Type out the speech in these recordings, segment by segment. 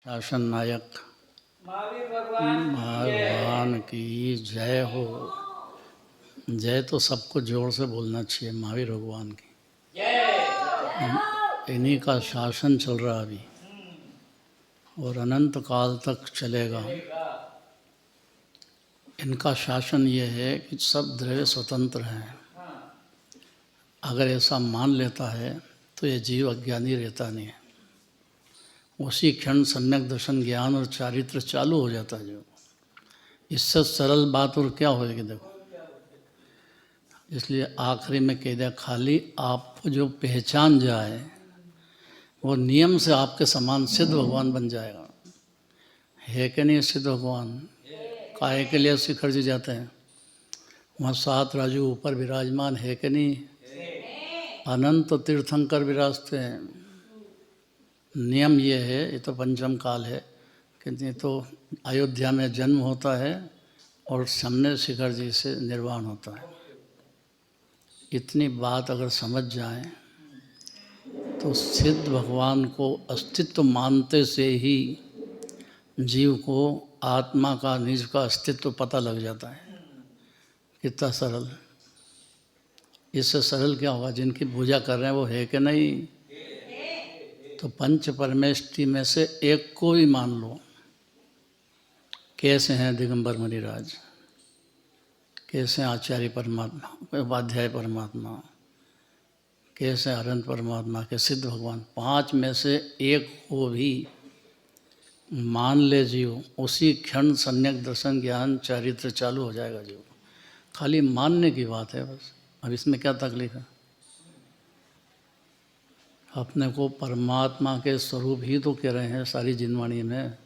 शासन नायक भगवान की जय हो। जय तो सबको जोर से बोलना चाहिए। महावीर भगवान की इन्हीं का शासन चल रहा अभी और अनंत काल तक चलेगा। इनका शासन ये है कि सब द्रव्य स्वतंत्र हैं। अगर ऐसा मान लेता है तो ये जीव अज्ञानी रहता नहीं है। उसी क्षण सम्यक दर्शन ज्ञान और चारित्र चालू हो जाता है। जो इससे सरल बात और क्या होगी देखो। इसलिए आखिरी में कह दिया, खाली आपको जो पहचान जाए वो नियम से आपके समान सिद्ध भगवान बन जाएगा। है कि नहीं सिद्ध भगवान? काहे के लिए शिखर जी जाते हैं? वहाँ 7 राजू ऊपर विराजमान है कि नहीं? अनंत तीर्थंकर विराजते हैं। नियम ये है, ये तो पंचम काल है कि नहीं तो अयोध्या में जन्म होता है और सामने शिखर जी से निर्वाण होता है। इतनी बात अगर समझ जाए तो सिद्ध भगवान को अस्तित्व मानते से ही जीव को आत्मा का निज का अस्तित्व पता लग जाता है। कितना सरल। इससे सरल क्या होगा? जिनकी पूजा कर रहे हैं वो है कि नहीं? तो पंच परमेष्टि में से एक को ही मान लो। कैसे हैं दिगंबर मुनिराज, कैसे आचार्य परमात्मा, उपाध्याय परमात्मा, कैसे अनंत परमात्मा के सिद्ध भगवान, 5 में से एक को भी मान ले जीव, उसी क्षण सम्यक दर्शन ज्ञान चारित्र चालू हो जाएगा जीव। खाली मानने की बात है बस। अब इसमें क्या तकलीफ है? अपने को परमात्मा के स्वरूप ही तो कह रहे हैं सारी जिनवाणी में।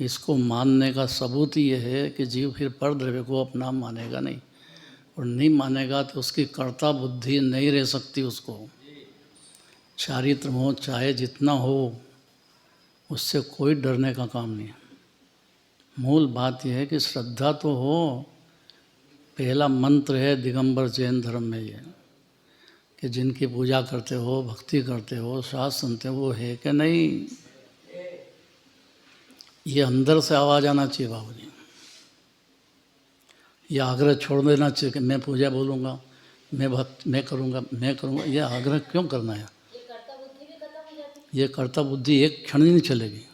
इसको मानने का सबूत ये है कि जीव फिर पर द्रव्य को अपना मानेगा नहीं, और नहीं मानेगा तो उसकी कर्ता बुद्धि नहीं रह सकती। उसको चारित्र हो चाहे जितना हो, उससे कोई डरने का काम नहीं है। मूल बात यह है कि श्रद्धा तो हो। पहला मंत्र है दिगंबर जैन धर्म में ये कि जिनकी पूजा करते हो, भक्ति करते हो, शास्त्र सुनते हो, वो है कि नहीं? ये अंदर से आवाज़ आना चाहिए बाबू जी। यह आग्रह छोड़ देना चाहिए कि मैं पूजा बोलूँगा, मैं करूँगा। यह आग्रह क्यों करना है? ये कर्ता बुद्धि एक क्षण ही नहीं चलेगी।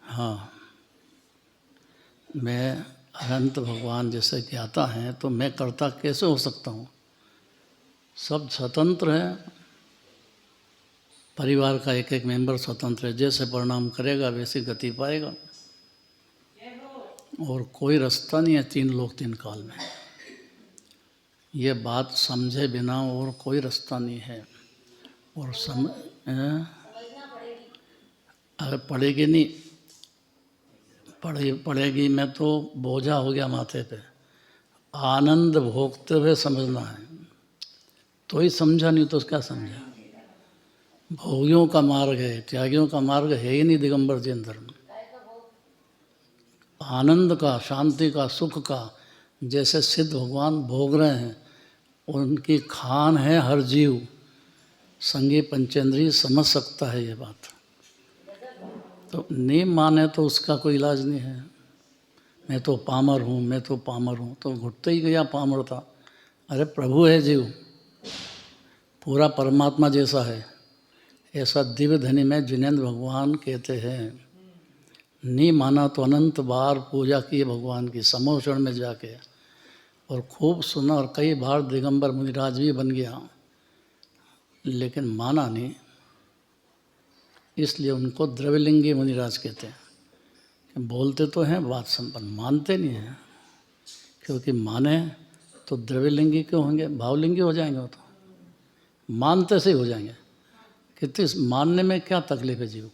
हाँ, मैं अनंत भगवान जैसे ज्ञाता हैं तो मैं कर्ता कैसे हो सकता हूँ? सब स्वतंत्र है। परिवार का एक एक मेंबर स्वतंत्र है। जैसे परिणाम करेगा वैसी गति पाएगा। और कोई रास्ता नहीं है 3 लोक 3 काल में। ये बात समझे बिना और कोई रास्ता नहीं है। और अगर पड़ेगी नहीं, पड़ेगी मैं तो बोझा हो गया माथे पे। आनंद भोगते हुए समझना है तो ही समझा, नहीं तो क्या समझा? भोगियों का मार्ग है, त्यागियों का मार्ग है ही नहीं दिगंबर जैन धर्म। आनंद का, शांति का, सुख का जैसे सिद्ध भगवान भोग रहे हैं, उनकी खान है हर जीव। संगी पंचेंद्रिय समझ सकता है ये बात। तो नहीं माने तो उसका कोई इलाज नहीं है। मैं तो पामर हूँ, मैं तो पामर हूँ, तो घुटते ही गया पामरता। अरे प्रभु है जीव, पूरा परमात्मा जैसा है। ऐसा दिव्य धनी में जिनेंद्र भगवान कहते हैं। नहीं माना तो अनंत बार पूजा की भगवान की समोषण में जाके, और खूब सुना, और कई बार दिगंबर मुनिराज भी बन गया, लेकिन माना नहीं। इसलिए उनको द्रव्यलिंगी मुनिराज कहते हैं। बोलते तो हैं बात संपन्न, मानते नहीं हैं। क्योंकि माने तो द्रव्यलिंगी क्यों होंगे? भावलिंगी हो जाएंगे। वो तो मानते से ही हो जाएंगे। कितनी मानने में क्या तकलीफ है जीव को?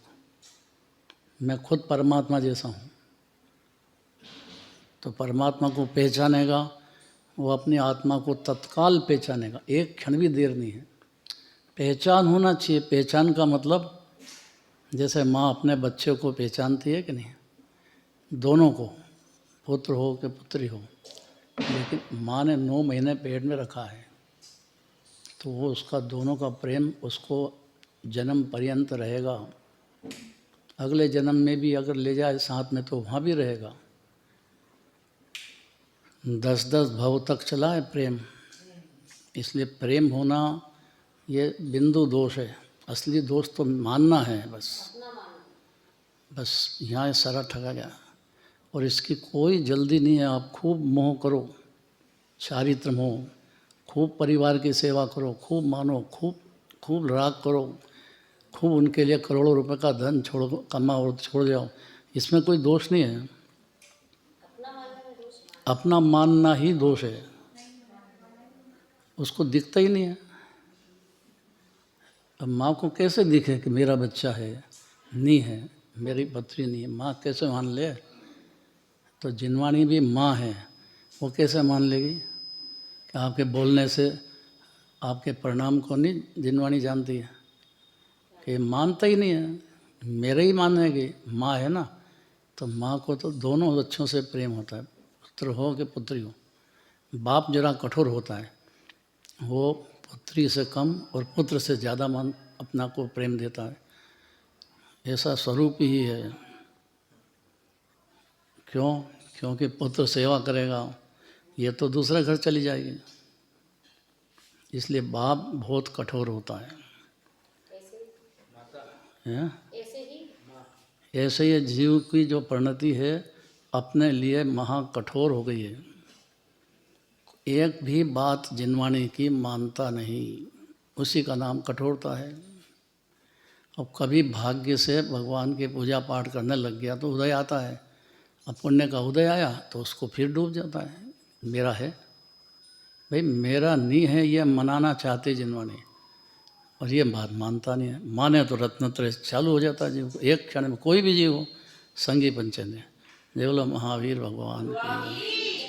मैं खुद परमात्मा जैसा हूँ। तो परमात्मा को पहचानेगा, वो अपनी आत्मा को तत्काल पहचानेगा। एक क्षण भी देर नहीं है। पहचान होना चाहिए। पहचान का मतलब जैसे माँ अपने बच्चे को पहचानती है कि नहीं? दोनों को, पुत्र हो कि पुत्री हो। लेकिन माँ ने 9 महीने पेट में रखा है तो वो उसका दोनों का प्रेम उसको जन्म पर्यंत रहेगा। अगले जन्म में भी अगर ले जाए साथ में तो वहाँ भी रहेगा। 10-10 भव तक चला है प्रेम। इसलिए प्रेम होना ये बिंदु दोष है। असली दोष तो मानना है बस यहाँ सारा ठगा गया। और इसकी कोई जल्दी नहीं है। आप खूब मोह करो, चारित्र मोह, खूब परिवार की सेवा करो, खूब मानो, खूब राग करो, खूब उनके लिए करोड़ों रुपए का धन कमा और छोड़ जाओ, इसमें कोई दोष नहीं है। अपना मानना ही दोष है, उसको दिखता ही नहीं है। अब माँ को कैसे दिखे कि मेरा बच्चा है? नहीं है, मेरी पत्नी नहीं है, माँ कैसे मान ले? तो जिनवाणी भी माँ है, वो कैसे मान लेगी कि आपके बोलने से आपके परिणाम को नहीं जिनवाणी जानती है? कि मानता ही नहीं है, मेरे ही मानेगी। माँ है ना, तो माँ को तो दोनों बच्चों से प्रेम होता है, पुत्र हो कि पुत्री हो। बाप जरा कठोर होता है, वो पुत्री से कम और पुत्र से ज़्यादा अपना को प्रेम देता है। ऐसा स्वरूप ही है। क्यों? क्योंकि पुत्र सेवा करेगा, ये तो दूसरे घर चली जाएगी। इसलिए बाप बहुत कठोर होता है। ऐसे ही जीव की जो परिणति है अपने लिए महा कठोर हो गई है। एक भी बात जिनवाणी की मानता नहीं, उसी का नाम कठोरता है। अब कभी भाग्य से भगवान की पूजा पाठ करने लग गया तो उदय आता है। अब पुण्य का उदय आया तो उसको फिर डूब जाता है, मेरा है। भाई मेरा नहीं है ये मनाना चाहते जिनवाणी, और ये बात मानता नहीं है। माने तो रत्नत्रय चालू हो जाता है जीव को एक क्षण में। कोई भी जीव हो, संगी पंचन है। जय बोलो महावीर भगवान की।